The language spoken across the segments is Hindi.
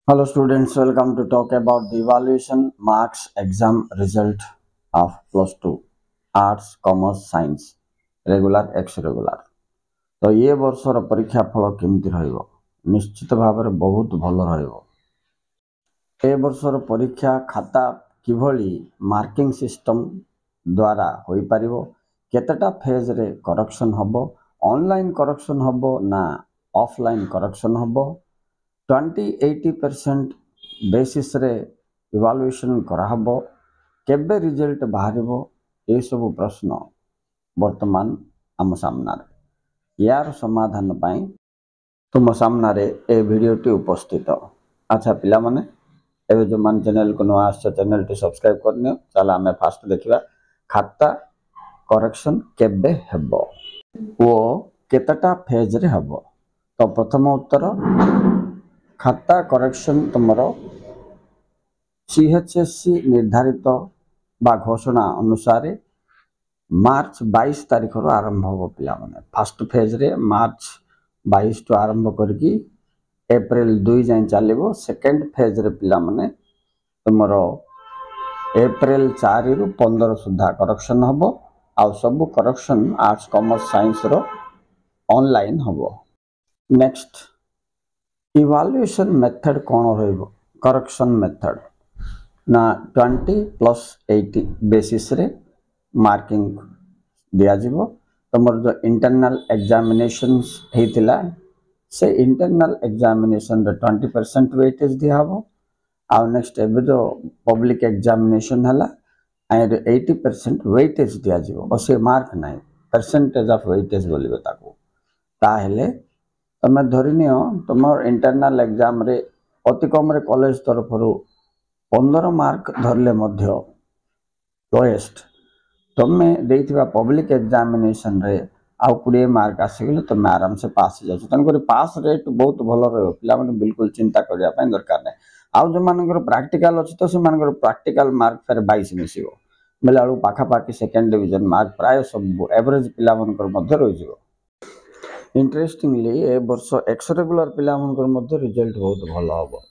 Hello students, welcome to talk about the evaluation marks exam result of plus 2 arts, commerce, science, regular, ex regular। तो ये वर्षर परीक्षा फल केमती रहिबो निश्चित भाव में बहुत भल रहिबो। ए वर्षर परीक्षा खाता किभली मार्किंग सिस्टम द्वारा होई परिबो, केतेटा फेज रे करेक्शन हबो, ऑनलाइन करेक्शन हबो ना ऑफलाइन करेक्शन हबो, 20-80% बेसिस रे इवालुएशन कराहबो, केबे रिजल्ट बाहरिबो, ए सब प्रश्न वर्तमान आम सामने यार समाधान पाई तुम सामने ए वीडियोटी उपस्थित। अच्छा पिला माने एबे जो मान चैनल को नुआ आछ चैनल टी सब्सक्राइब करनियो। चला हमें फास्ट देखिबा खाता करेक्शन केबे हेबो वो केतटा फेज रे हेबो। तो प्रथम उत्तर खाता करेक्शन तुमरो सीएचएससी निर्धारित बा घोषणा अनुसार मार्च 22 तारीख रो आरंभ हो पिला माने। फर्स्ट फेज रे मार्च 22 तो आरंभ करके अप्रैल 2 जाए चलो। सेकेंड फेज रे पिला माने तुमरो अप्रैल 4 रु 15 सुधा करेक्शन हबो। आ सब करेक्शन आर्ट्स कॉमर्स साइंस रो ऑनलाइन हबो। नेक्स्ट इवाल्युएशन मेथड कौन रहिबो? करेक्शन मेथड ना 20+80 बेसिस रे मार्किंग दिया जिवो। तमर जो इंटरनल एग्जामिनेशंस हेतिला से इंटरनल एग्जामिनेशन रे 20% वेटेज दिया हबो। आ नेक्स्ट एबे जो पब्लिक एग्जामिनेशन हला आयर 80% वेटेज दिया जिवो। और से मार्क नाही परसेंटेज ऑफ वेटेज बोलिबो ताको। ताहेले तमे धरिनियो तुम इंटरनल एग्जाम रे अति कम रे कॉलेज तरफ 15 मार्क धरले मध्य लोएस्ट तुम देइथिबा पब्लिक एग्जामिनेशन रे आउ 20 मार्क आसीगले तुम आराम से पास हो जाछ। तन पास रेट बहुत भल रहबो। पिला माने बिल्कुल चिंता करिया पय दरकार नै। आउ जो मानकर प्रैक्टिकल अछि तो से मानकर प्रैक्टिकल मार्क फेर 22 मिसिबो बेला आउ पाखा पाखी सेकंड डिवीजन मार्क प्राय सब एवरेज पिला मानकर मध्य रहि जिवो। इंटरेस्टिंगली ए वर्ष एक्स रेगुलर पिला मानकर मध्य रिजल्ट बहुत भल हबो।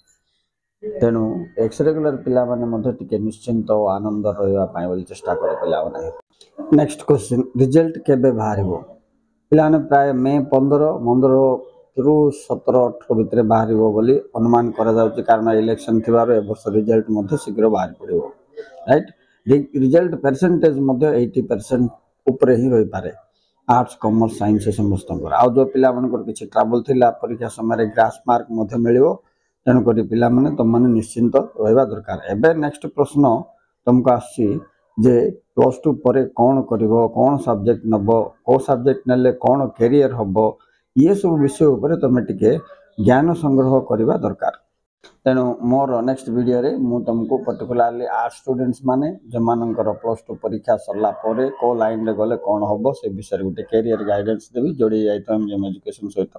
तेणु एक्स रेगुलर पिला माने मध्य टिके निश्चिंत और आनंद रहिबा पय बोली चेष्टा कर पिला माने। नेक्स्ट क्वेश्चन रिजल्ट केबे बाहरिबो? पिला माने प्राय मे 15 रु 17-18 भितर बाहरिबो बोली अनुमान करा जाउची। कारण इलेक्शन थिबार ए वर्ष रिजल्ट मध्य शीघ्र बाहर पड़िबो। राइट रिजल्ट परसेंटेज मध्य 80% ऊपर ही रही पारे आर्ट्स कॉमर्स साइंस समस्त आउ जो पिला मानकर किछि ट्रबल थिला परीक्षा समय ग्रास मार्क मध्य मिलिबो। तेणु करी पिला माने तुम माने निश्चिंत रहबा दरकार। एबे नेक्स्ट प्रश्न तुमको आसी जे प्लस 2 परे कौन करिवो, कौन सब्जेक्ट नबो, को सब्जेक्ट नेले कौन कैरियर हबो, ये सब विषय ऊपर तुम टिके ज्ञान संग्रह करबा दरकार। तेणु मोर नेक्स्ट वीडियो रे मु तुमको पर्टिकुलरली आर्ट्स स्टूडेंट्स माने जो मानकर प्लस 2 परीक्षा सरला परे को लाइन रे गले कौन हबो से विषय गोटे कैरियर गाइडेंस देबी जोड़ी जाय तो हम एजुकेशन सहित।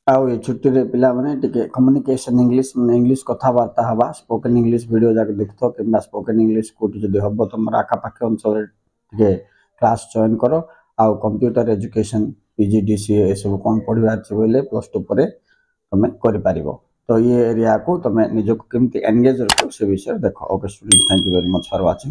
आउ ये छुट्टी रे पिला माने टिके कम्युनिकेशन इंग्लिश माने इंग्लिश कथा वार्ता हवा स्पोकन इंग्लिश वीडियो जाके देखतो किबा स्पोकन इंग्लिश कोठी जदी हबो तुमरा आखा पाखे अंचल टिके क्लास जॉइन करो। आउ कंप्यूटर एजुकेशन पीजीडीसीए ए सब कोन पढिबार छै बोले प्लस 2 परे तमे करि पारिबो। तो ये एरिया को तमे निजको केमती एंगेज रखो से विषय देखो। Okay students, thank you very much for watching.